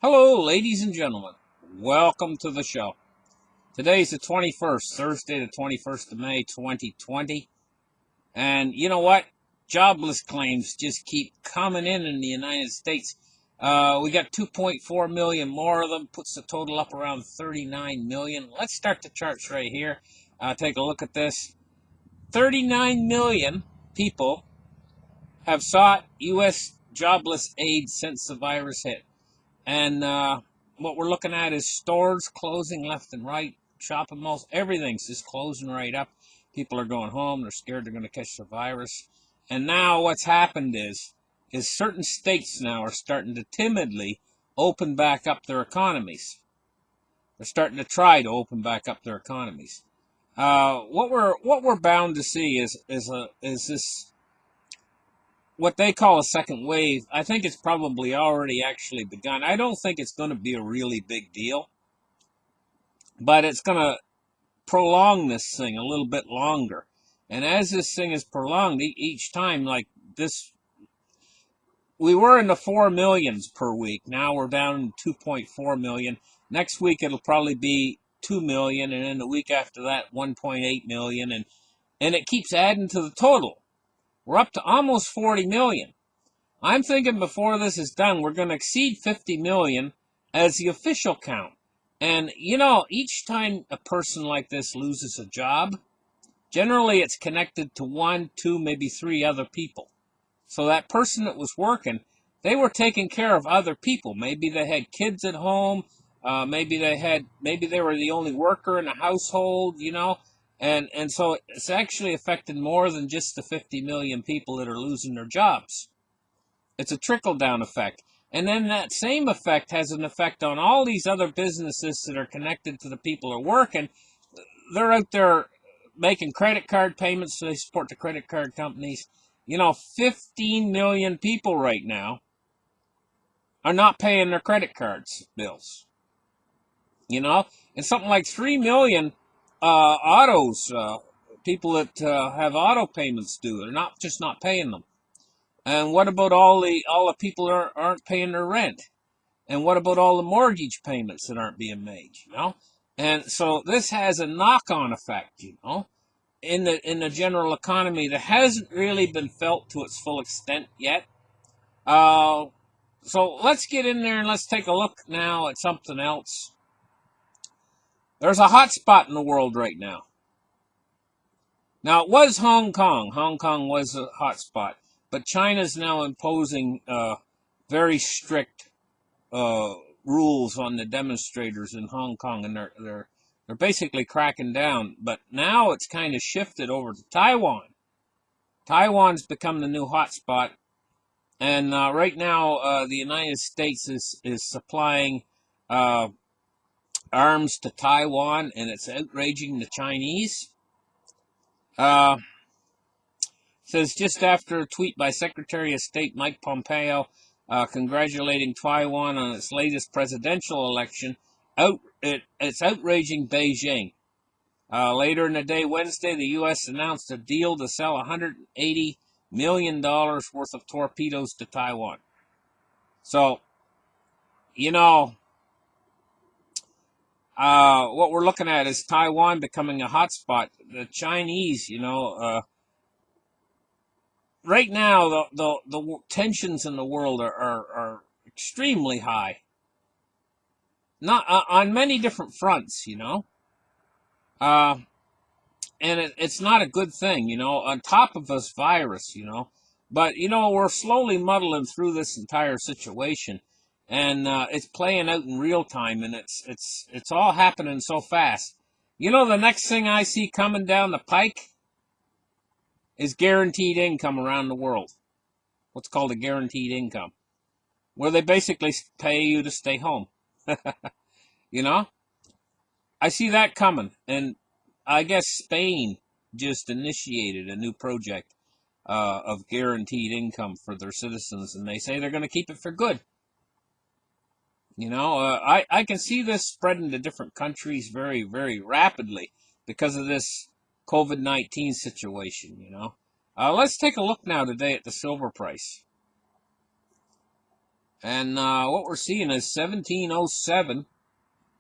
Hello, ladies and gentlemen. Welcome to the show. Today's the 21st, Thursday, the 21st of May, 2020. And you know what? Jobless claims just keep coming in the United States. We got 2.4 million more of them, puts the total up around 39 million. Let's start the charts right here. Take a look at this. 39 million people have sought U.S. jobless aid since the virus hit. And what we're looking at is stores closing left and right, shopping malls, everything's just closing right up. People are going home. They're scared they're going to catch the virus. And now what's happened is certain states now are starting to timidly open back up their economies. They're starting to try to open back up their economies. What we're bound to see is this what they call a second wave. I think it's probably already actually begun. I don't think it's going to be a really big deal, but it's going to prolong this thing a little bit longer. And as this thing is prolonged, each time, like this, we were in the 4 millions per week. Now we're down to 2.4 million. Next week it'll probably be 2 million, and then the week after that 1.8 million, and it keeps adding to the total. We're up to almost 40 million. I'm thinking before this is done, we're going to exceed 50 million as the official count. And, you know, each time a person like this loses a job, generally it's connected to 1, 2, maybe 3 other people. So that person that was working, they were taking care of other people. Maybe they had kids at home. Maybe they were the only worker in the household, you know. And so it's actually affected more than just the 50 million people that are losing their jobs. It's a trickle-down effect. And then that same effect has an effect on all these other businesses that are connected to the people who are working. They're out there making credit card payments, so they support the credit card companies. You know, 15 million people right now are not paying their credit cards bills. You know, and something like 3 million autos, people that have auto payments due, they're not paying them. And what about all the people that aren't paying their rent? And what about all the mortgage payments that aren't being made? You know, and so this has a knock-on effect. You know, in the general economy that hasn't really been felt to its full extent yet. So let's get in there and let's take a look now at something else. There's a hot spot in the world right now. Now, it was Hong Kong. Hong Kong was a hot spot. But China's now imposing very strict rules on the demonstrators in Hong Kong, and they're basically cracking down. But now it's kind of shifted over to Taiwan. Taiwan's become the new hot spot, and right now the United States is supplying arms to Taiwan, and it's outraging the Chinese. Says just after a tweet by Secretary of State Mike Pompeo congratulating Taiwan on its latest presidential election, it's outraging Beijing. Later in the day, Wednesday, the U.S. announced a deal to sell $180 million worth of torpedoes to Taiwan. So, you know, what we're looking at is Taiwan becoming a hotspot. The Chinese, you know, right now the tensions in the world are extremely high. Not on many different fronts, you know. And it's not a good thing, you know, on top of this virus, you know. But, you know, we're slowly muddling through this entire situation. And it's playing out in real time, and it's all happening so fast. You know, the next thing I see coming down the pike is guaranteed income around the world. What's called a guaranteed income, where they basically pay you to stay home. You know? I see that coming, and I guess Spain just initiated a new project of guaranteed income for their citizens, and they say they're going to keep it for good. You know, I can see this spreading to different countries very, very rapidly because of this COVID-19 situation, you know. Let's take a look now today at the silver price. And what we're seeing is 1707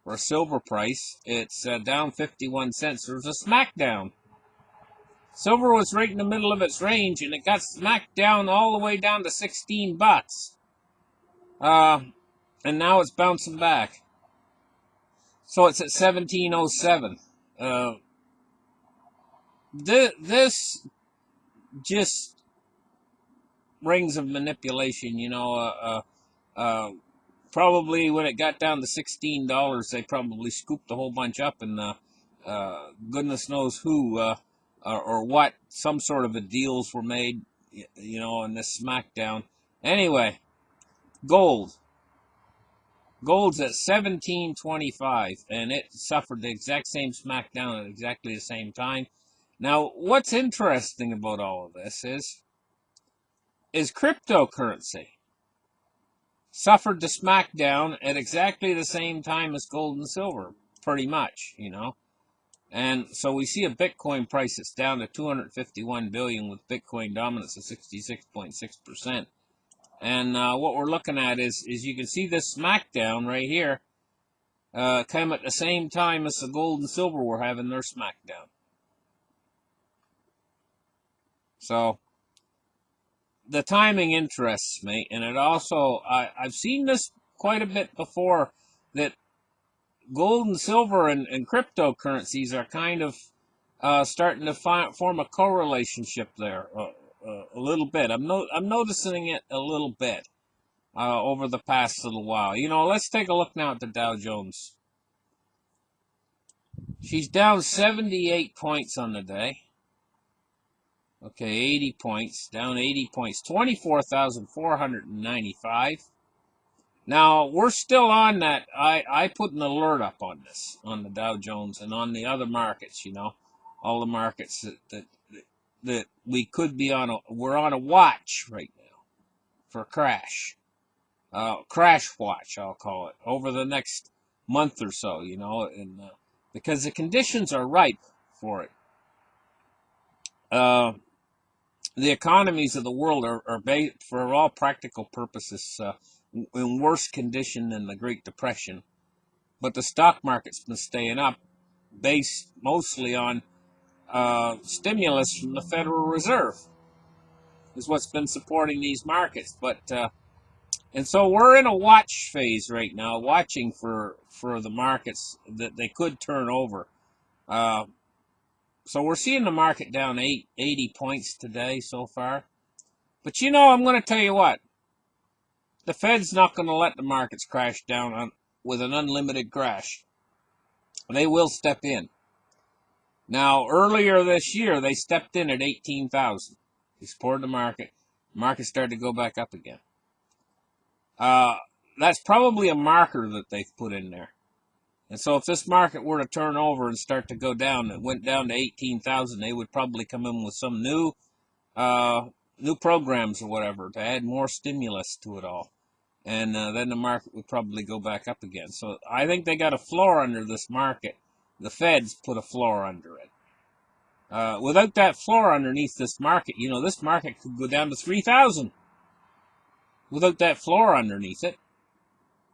for a silver price. It's down 51 cents. There's a smackdown. Silver was right in the middle of its range, and it got smacked down all the way down to 16 bucks. And now it's bouncing back. So it's at 1707. This just rings of manipulation, probably when it got down to $16, they probably scooped a whole bunch up, and goodness knows who or what, some sort of a deals were made, in this smackdown. Anyway, gold's at 1725, and it suffered the exact same smackdown at exactly the same time. Now, what's interesting about all of this is cryptocurrency suffered the smackdown at exactly the same time as gold and silver, pretty much, And so we see a Bitcoin price that's down to 251 billion with Bitcoin dominance of 66.6%. And what we're looking at is you can see this smackdown right here come at the same time as the gold and silver were having their smackdown. So the timing interests me, and it also, I've seen this quite a bit before, that gold and silver and cryptocurrencies are kind of starting to form a correlationship there a little bit. I'm noticing it a little bit over the past little while. Let's take a look now at the Dow Jones. She's down 78 points on the day. Okay, 80 points, down 80 points, 24,495. Now, we're still on that. I put an alert up on this, on the Dow Jones and on the other markets, all the markets that we could be we're on a watch right now for a crash. Crash watch, I'll call it, over the next month or so, and because the conditions are ripe for it. The economies of the world are for all practical purposes, in worse condition than the Great Depression. But the stock market's been staying up, based mostly on stimulus from the Federal Reserve, is what's been supporting these markets. And so we're in a watch phase right now, watching for the markets that they could turn over. So we're seeing the market down 80 points today so far. But I'm going to tell you what. The Fed's not going to let the markets crash down with an unlimited crash. They will step in. Now, earlier this year, they stepped in at 18,000. They supported the market. The market started to go back up again. That's probably a marker that they've put in there. And so if this market were to turn over and start to go down, it went down to 18,000, they would probably come in with some new programs or whatever to add more stimulus to it all. And then the market would probably go back up again. So I think they got a floor under this market. The Fed's put a floor under it. Without that floor underneath this market, this market could go down to 3,000. Without that floor underneath it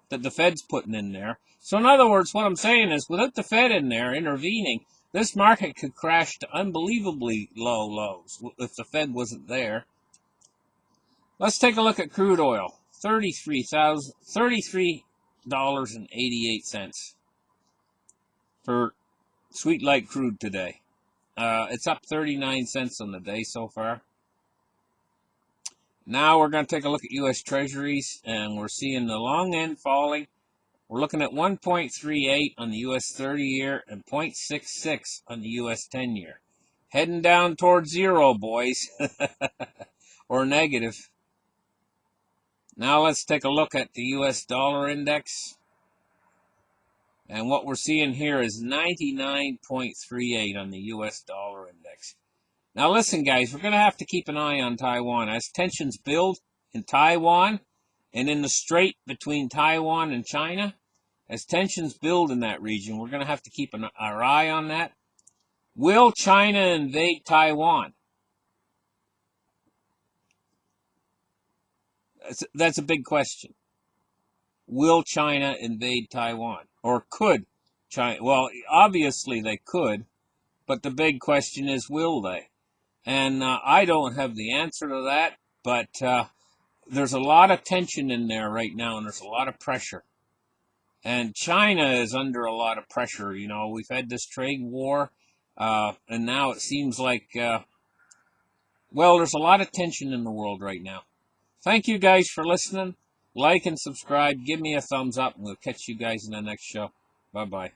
that the Fed's putting in there. So in other words, what I'm saying is, without the Fed in there intervening, this market could crash to unbelievably low lows if the Fed wasn't there. Let's take a look at crude oil. $33.88 for sweet light crude today. It's up 39 cents on the day so far. Now we're going to take a look at U.S. Treasuries, and we're seeing the long end falling. We're looking at 1.38 on the U.S. 30-year and 0.66 on the U.S. 10-year. Heading down towards zero, boys, or negative. Now let's take a look at the U.S. dollar index. And what we're seeing here is 99.38 on the U.S. dollar index. Now listen, guys, we're going to have to keep an eye on Taiwan. As tensions build in Taiwan and in the strait between Taiwan and China, as tensions build in that region, we're going to have to keep our eye on that. Will China invade Taiwan? That's a big question. will China invade Taiwan? Or could China? Well, obviously they could, but the big question is, will they? And I don't have the answer to that, but there's a lot of tension in there right now, and there's a lot of pressure. And China is under a lot of pressure. You know, we've had this trade war, and now it seems like, well, there's a lot of tension in the world right now. Thank you guys for listening. Like and subscribe. Give me a thumbs up, and we'll catch you guys in the next show. Bye-bye.